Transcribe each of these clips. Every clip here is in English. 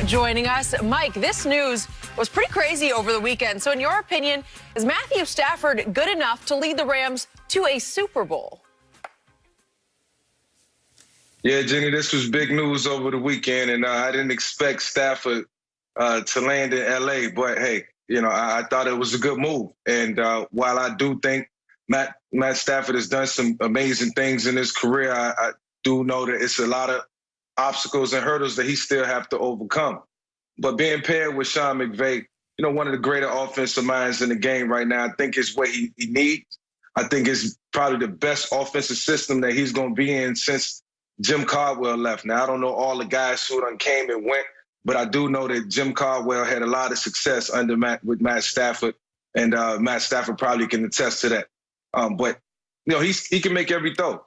joining us. Mike, this news was pretty crazy over the weekend. So in your opinion, is Matthew Stafford good enough to lead the Rams to a Super Bowl? Yeah, Jenny, this was big news over the weekend, and I didn't expect Stafford to land in L.A., but hey, I thought it was a good move. And while I do think Matt Stafford has done some amazing things in his career, I do know that it's a lot of obstacles and hurdles that he still have to overcome. But being paired with Sean McVay, one of the greater offensive minds in the game right now, I think is what he needs. I think it's probably the best offensive system that he's going to be in since Jim Caldwell left. Now, I don't know all the guys who done came and went, but I do know that Jim Caldwell had a lot of success under with Matt Stafford, and Matt Stafford probably can attest to that. But he can make every throw.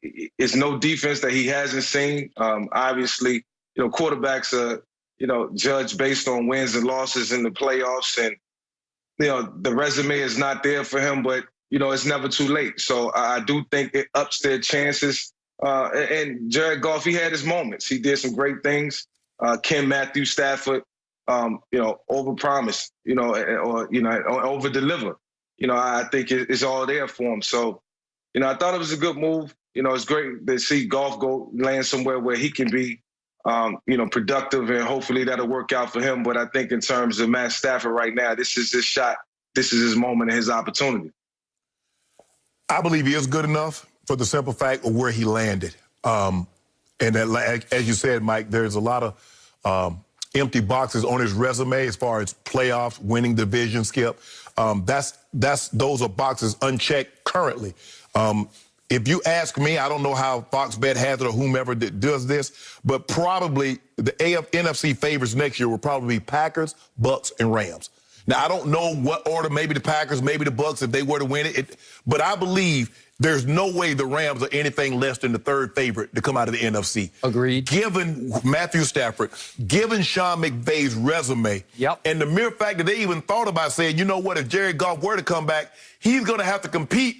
It's no defense that he hasn't seen. Obviously, quarterbacks are judged based on wins and losses in the playoffs, and the resume is not there for him, but it's never too late. So I do think it ups their chances. And Jared Goff, he had his moments. He did some great things. Can Matthew Stafford, overpromise, or over-deliver? I think it's all there for him. So, I thought it was a good move. It's great to see Goff go land somewhere where he can be, productive, and hopefully that'll work out for him. But I think in terms of Matt Stafford right now, this is his shot. This is his moment and his opportunity. I believe he is good enough for the simple fact of where he landed. And that, as you said, Mike, there's a lot of empty boxes on his resume as far as playoffs, winning division, Skip. Those are boxes unchecked currently. If you ask me, I don't know how Fox Bet has it or whomever does this, but probably the NFC favorites next year will probably be Packers, Bucks, and Rams. Now, I don't know what order, maybe the Packers, maybe the Bucks, if they were to win it, but I believe there's no way the Rams are anything less than the third favorite to come out of the NFC. Agreed. Given Matthew Stafford, given Sean McVay's resume, and the mere fact that they even thought about saying, if Jared Goff were to come back, he's going to have to compete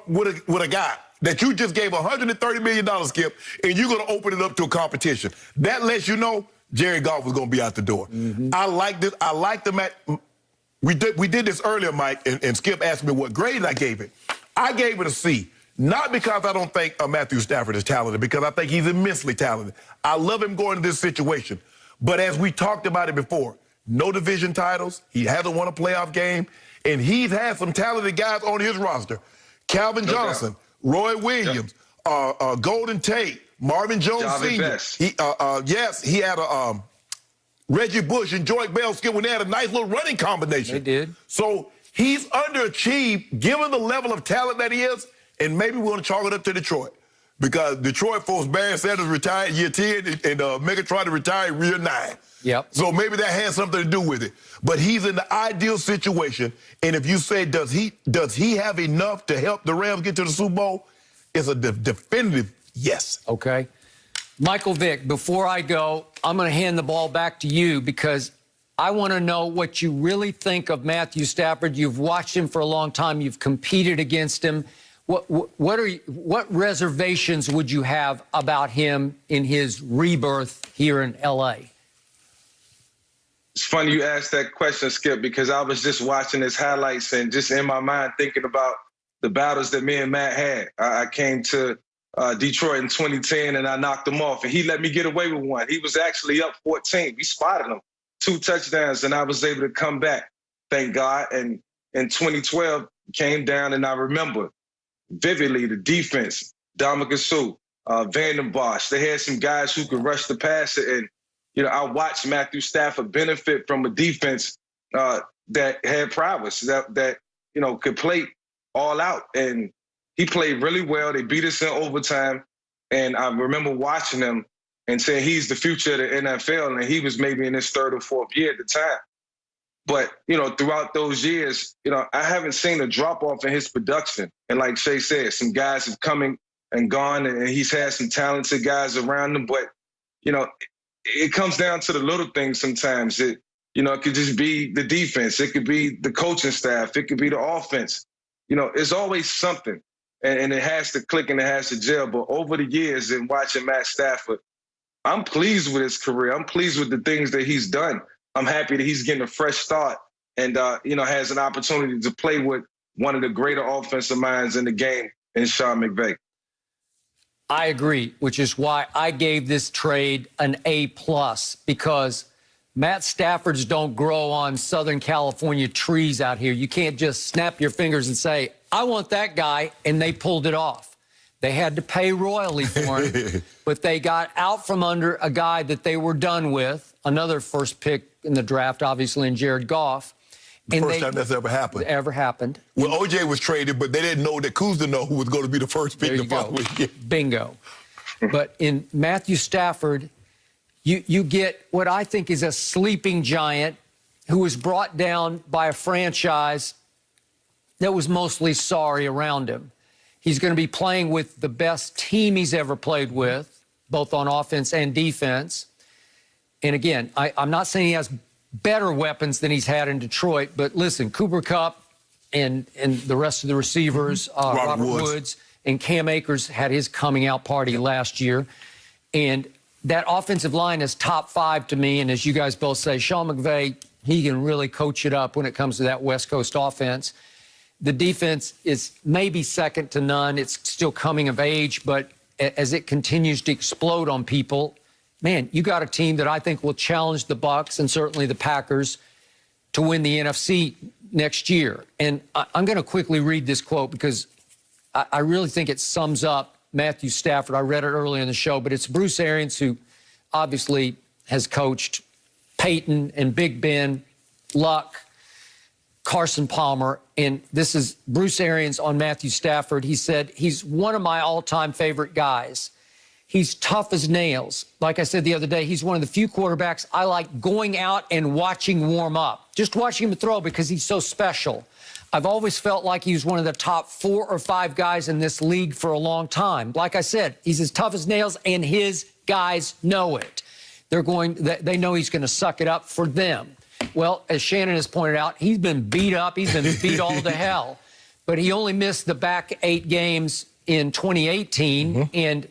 with a guy that you just gave $130 million, Skip, and you're going to open it up to a competition. That lets you know Jared Goff was going to be out the door. Mm-hmm. I like this. I like the match. We did this earlier, Mike, and Skip asked me what grade I gave it. I gave it a C, not because I don't think Matthew Stafford is talented, because I think he's immensely talented. I love him going into this situation. But as we talked about it before, no division titles, he hasn't won a playoff game, and he's had some talented guys on his roster. Calvin Johnson, Roy Williams, Golden Tate, Marvin Jones Sr. He had a Reggie Bush and Joy Bell, Skip, when they had a nice little running combination. They did. So he's underachieved given the level of talent that he is, and maybe we're going to chalk it up to Detroit. Because Detroit folks, Barry Sanders retired year 10, and Megatron retired year 9. Yep. So maybe that has something to do with it. But he's in the ideal situation, and if you say, does he have enough to help the Rams get to the Super Bowl? It's a definitive yes. Okay. Michael Vick, before I go, I'm going to hand the ball back to you because I want to know what you really think of Matthew Stafford. You've watched him for a long time. You've competed against him. What reservations would you have about him in his rebirth here in L.A.? It's funny you asked that question, Skip, because I was just watching his highlights and just in my mind thinking about the battles that me and Matt had. I came to Detroit in 2010 and I knocked him off, and he let me get away with one. He was actually up 14. We spotted him, 2 touchdowns, and I was able to come back, thank God. And in 2012, came down, and I remember vividly the defense, Dominic Sue, Van Bosch. They had some guys who could rush the passer, and I watched Matthew Stafford benefit from a defense that had prowess, that could play all out. And he played really well. They beat us in overtime. And I remember watching him and saying he's the future of the NFL. And he was maybe in his 3rd or 4th year at the time. But, throughout those years, I haven't seen a drop-off in his production. And like Shay said, some guys have come and gone, and he's had some talented guys around him. But, it comes down to the little things sometimes. It could just be the defense. It could be the coaching staff. It could be the offense. It's always something. And it has to click and it has to gel. But over the years and watching Matt Stafford, I'm pleased with his career. I'm pleased with the things that he's done. I'm happy that he's getting a fresh start and, has an opportunity to play with one of the greater offensive minds in the game in Sean McVay. I agree, which is why I gave this trade an A+, because Matt Staffords don't grow on Southern California trees out here. You can't just snap your fingers and say, I want that guy, and they pulled it off. They had to pay royally for him, but they got out from under a guy that they were done with, another first pick in the draft, obviously, in Jared Goff. First time that's ever happened. Well, OJ was traded, but they didn't know that Kuz didn't know who was going to be the first pick the following year. Bingo. But in Matthew Stafford, you get what I think is a sleeping giant who was brought down by a franchise that was mostly sorry around him. He's going to be playing with the best team he's ever played with, both on offense and defense. And again, I'm not saying he has better weapons than he's had in Detroit, but listen, Cooper Kupp and the rest of the receivers, Robert Woods and Cam Akers had his coming out party last year. And that offensive line is top 5 to me. And as you guys both say, Sean McVay, he can really coach it up when it comes to that West Coast offense. The defense is maybe second to none. It's still coming of age, but as it continues to explode on people, man, you got a team that I think will challenge the Bucs and certainly the Packers to win the NFC next year. And I'm going to quickly read this quote because I really think it sums up Matthew Stafford. I read it earlier in the show, but it's Bruce Arians, who obviously has coached Peyton and Big Ben, Luck, Carson Palmer, and this is Bruce Arians on Matthew Stafford. He said, he's one of my all-time favorite guys. He's tough as nails. Like I said the other day, he's one of the few quarterbacks I like going out and watching warm up, just watching him throw because he's so special. I've always felt like he was one of the top 4 or 5 guys in this league for a long time. Like I said, he's as tough as nails, and his guys know it. They know he's going to suck it up for them. Well, as Shannon has pointed out, he's been beat up. He's been beat all to hell. But he only missed the back 8 games in 2018. And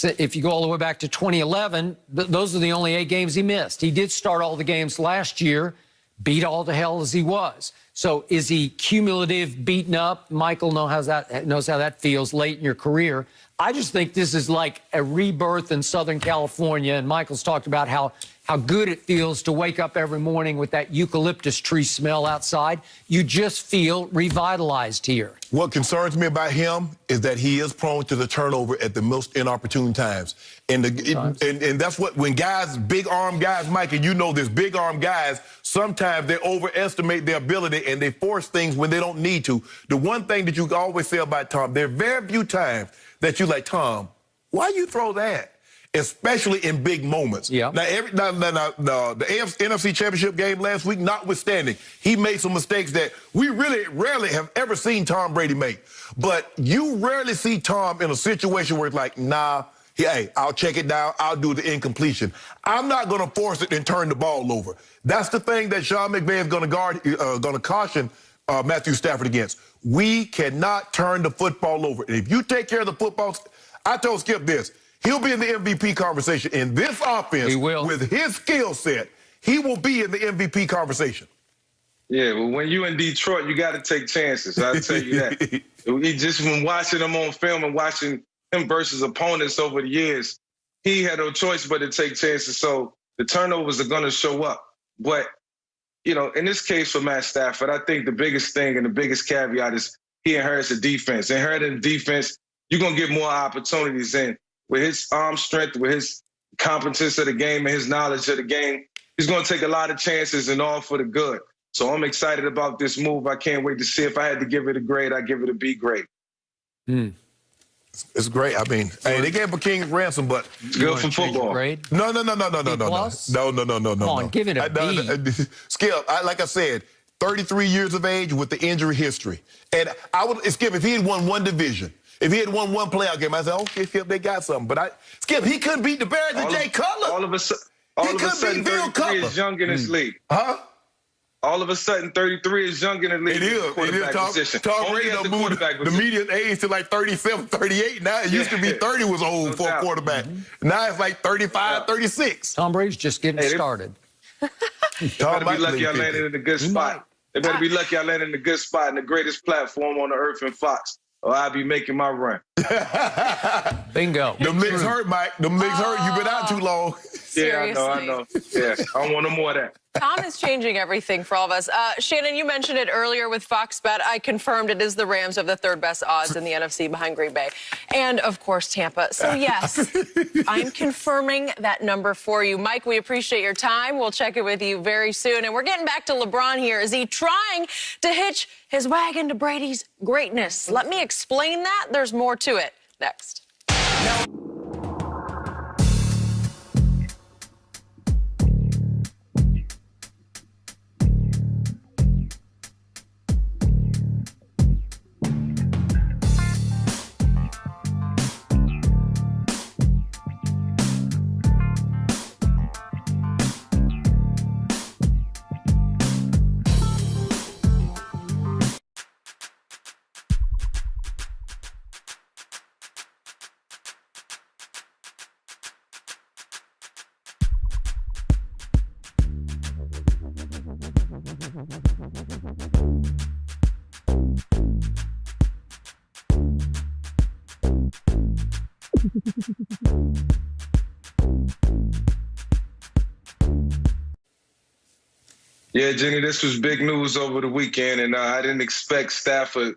if you go all the way back to 2011, those are the only 8 games he missed. He did start all the games last year, beat all to hell as he was. So is he cumulative, beaten up? Michael knows how that feels late in your career. I just think this is like a rebirth in Southern California. And Michael's talked about how good it feels to wake up every morning with that eucalyptus tree smell outside. You just feel revitalized here. What concerns me about him is that he is prone to the turnover at the most inopportune times. And that's what, when guys, big arm guys, Mike, and you know this, big arm guys, sometimes they overestimate their ability and they force things when they don't need to. The one thing that you always say about Tom, there are very few times that you like, Tom, why you throw that? Especially in big moments. Yeah. Now, the NFC Championship game last week, notwithstanding, he made some mistakes that we really rarely have ever seen Tom Brady make. But you rarely see Tom in a situation where it's like, nah, hey, I'll check it down, I'll do the incompletion. I'm not going to force it and turn the ball over. That's the thing that Sean McVay is going to caution Matthew Stafford against. We cannot turn the football over. And if you take care of the football, I told Skip this. He'll be in the MVP conversation. In this offense, he will. With his skill set, he will be in the MVP conversation. Yeah, well, when you're in Detroit, you got to take chances. I'll tell you that. Just from watching him on film and watching him versus opponents over the years, he had no choice but to take chances. So the turnovers are going to show up. But, in this case for Matt Stafford, I think the biggest thing and the biggest caveat is he inherits a defense. Inheriting defense, you're going to get more opportunities in. With his arm strength, with his competence of the game and his knowledge of the game, he's going to take a lot of chances and all for the good. So I'm excited about this move. I can't wait to see. If I had to give it a grade, I'd give it a B grade. It's great. I mean, hey, they gave a king's ransom, but it's good for football. No. No. Come on, give it a B. Skip, like I said, 33 years of age with the injury history. And Skip, if he had won one division, if he had won one playoff game, I said, okay, Skip, they got something. But Skip, he couldn't beat the Bears and Jay Cutler. All of a sudden, 33 is young in this league. Huh? All of a sudden, 33 is young in the league. It is. Quarterback position. Tom Brady done moved the median age to like 37, 38. Now it used to be 30 was old for a quarterback. Now it's like 35, 36. Tom Brady's just getting started. They better be lucky I landed in a good spot. They better be lucky I landed in a good spot in the greatest platform on the earth in Fox, or I'll be making my run. Bingo. The legs hurt, Mike. The legs hurt. You've been out too long. Seriously. Yeah, I know. Yeah, I don't want no more of that. Tom is changing everything for all of us. Shannon, you mentioned it earlier with Fox Bet. I confirmed it is the Rams have the third best odds in the NFC behind Green Bay. And, of course, Tampa. So, yes, I'm confirming that number for you. Mike, we appreciate your time. We'll check in with you very soon. And we're getting back to LeBron here. Is he trying to hitch his wagon to Brady's greatness? Let me explain that. There's more to it. Next. Yeah, Jenny, this was big news over the weekend, and I didn't expect Stafford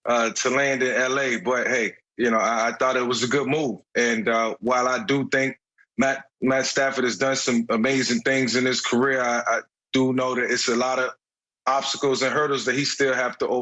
to land in L.A., but, hey, you know, I thought it was a good move. And while I do think Matt Stafford has done some amazing things in his career, I do know that it's a lot of obstacles and hurdles that he still have to overcome.